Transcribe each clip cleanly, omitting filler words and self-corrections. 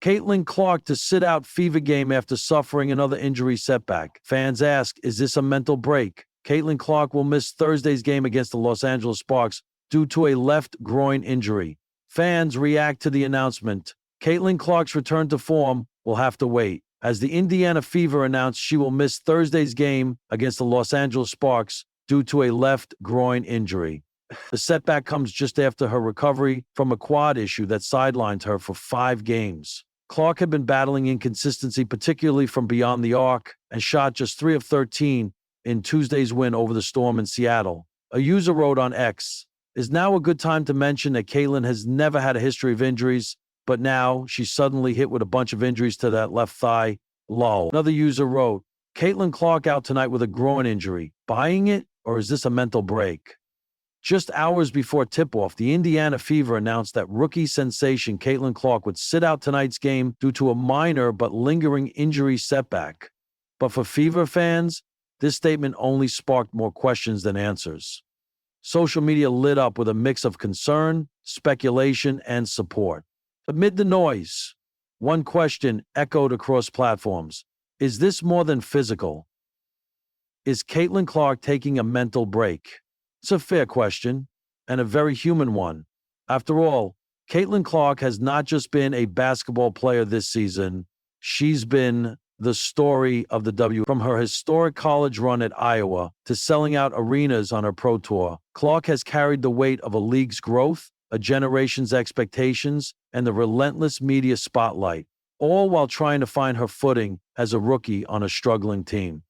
Caitlin Clark to sit out Fever game after suffering another injury setback. Fans ask, is this a mental break? Caitlin Clark will miss Thursday's game against the Los Angeles Sparks due to a left groin injury. Fans react to the announcement. Caitlin Clark's return to form will have to wait, as the Indiana Fever announced she will miss Thursday's game against the Los Angeles Sparks due to a left groin injury. The setback comes just after her recovery from a quad issue that sidelined her for 5 games. Clark had been battling inconsistency, particularly from beyond the arc, and shot just 3 of 13 in Tuesday's win over the Storm in Seattle. A user wrote on X, "Is now a good time to mention that Caitlin has never had a history of injuries, but now she's suddenly hit with a bunch of injuries to that left thigh? Lol." Another user wrote, "Caitlin Clark out tonight with a groin injury. Buying it, or is this a mental break?" Just hours before tip-off, the Indiana Fever announced that rookie sensation Caitlin Clark would sit out tonight's game due to a minor but lingering injury setback. But for Fever fans, this statement only sparked more questions than answers. Social media lit up with a mix of concern, speculation, and support. Amid the noise, one question echoed across platforms. Is this more than physical? Is Caitlin Clark taking a mental break? It's a fair question, and a very human one. After all, Caitlin Clark has not just been a basketball player this season, she's been the story of the W. From her historic college run at Iowa to selling out arenas on her pro tour, Clark has carried the weight of a league's growth, a generation's expectations, and the relentless media spotlight, all while trying to find her footing as a rookie on a struggling team.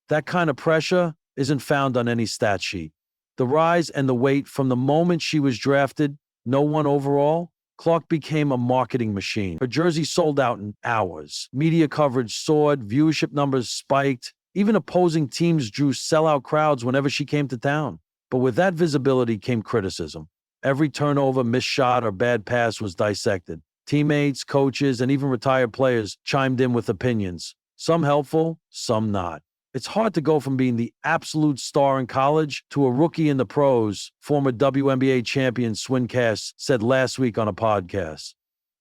That kind of pressure isn't found on any stat sheet. The rise and the weight from the moment she was drafted, no one overall, Clark became a marketing machine. Her jersey sold out in hours. Media coverage soared, viewership numbers spiked. Even opposing teams drew sellout crowds whenever she came to town. But with that visibility came criticism. Every turnover, missed shot, or bad pass was dissected. Teammates, coaches, and even retired players chimed in with opinions. Some helpful, some not. It's hard to go from being the absolute star in college to a rookie in the pros, former WNBA champion Swin Cass said last week on a podcast.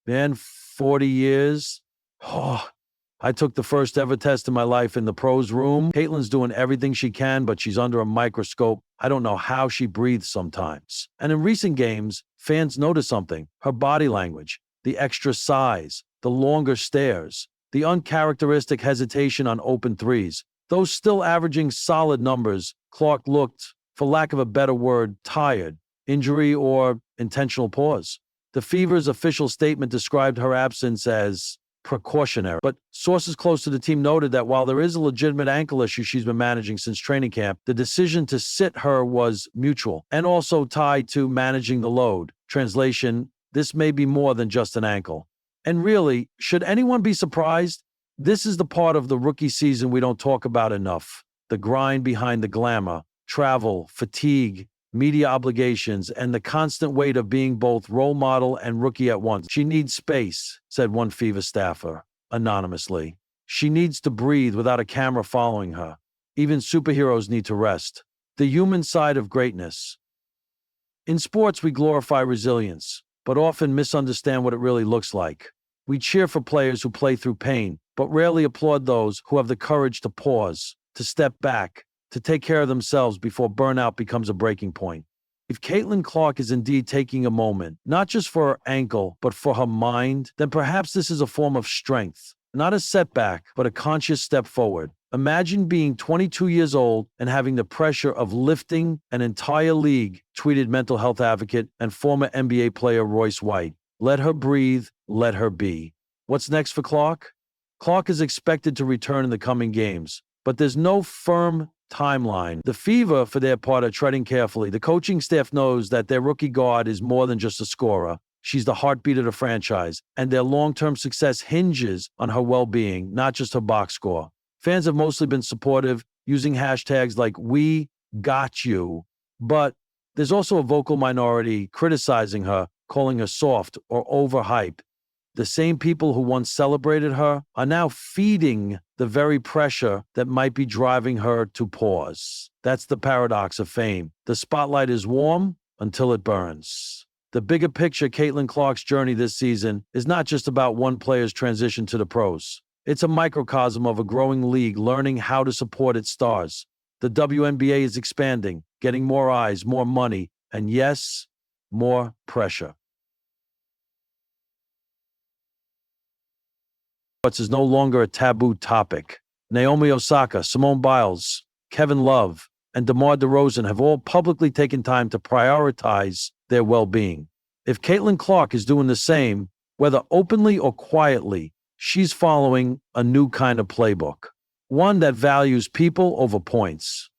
Man, 40 years? Oh, I took the first ever test in my life in the pros room. Caitlin's doing everything she can, but she's under a microscope. I don't know how she breathes sometimes. And in recent games, fans noticed something. Her body language, the extra size, the longer stares, the uncharacteristic hesitation on open threes. Though still averaging solid numbers, Clark looked, for lack of a better word, tired, injury or intentional pause. The Fever's official statement described her absence as precautionary, but sources close to the team noted that while there is a legitimate ankle issue she's been managing since training camp, the decision to sit her was mutual and also tied to managing the load. Translation, this may be more than just an ankle. And really, should anyone be surprised? This is the part of the rookie season we don't talk about enough. The grind behind the glamour, travel, fatigue, media obligations, and the constant weight of being both role model and rookie at once. She needs space, said one Fever staffer, anonymously. She needs to breathe without a camera following her. Even superheroes need to rest. The human side of greatness. In sports, we glorify resilience, but often misunderstand what it really looks like. We cheer for players who play through pain, but rarely applaud those who have the courage to pause, to step back, to take care of themselves before burnout becomes a breaking point. If Caitlin Clark is indeed taking a moment, not just for her ankle, but for her mind, then perhaps this is a form of strength, not a setback, but a conscious step forward. Imagine being 22 years old and having the pressure of lifting an entire league, tweeted mental health advocate and former NBA player Royce White. Let her breathe, let her be. What's next for Clark? Clark is expected to return in the coming games, but there's no firm timeline. The Fever, for their part, are treading carefully. The coaching staff knows that their rookie guard is more than just a scorer. She's the heartbeat of the franchise, and their long-term success hinges on her well-being, not just her box score. Fans have mostly been supportive, using hashtags like "We got you," but there's also a vocal minority criticizing her, calling her soft or overhyped. The same people who once celebrated her are now feeding the very pressure that might be driving her to pause. That's the paradox of fame. The spotlight is warm until it burns. The bigger picture, Caitlin Clark's journey this season is not just about one player's transition to the pros. It's a microcosm of a growing league learning how to support its stars. The WNBA is expanding, getting more eyes, more money, and yes, more pressure. Sports is no longer a taboo topic. Naomi Osaka, Simone Biles, Kevin Love, and DeMar DeRozan have all publicly taken time to prioritize their well-being. If Caitlin Clark is doing the same, whether openly or quietly, she's following a new kind of playbook, one that values people over points.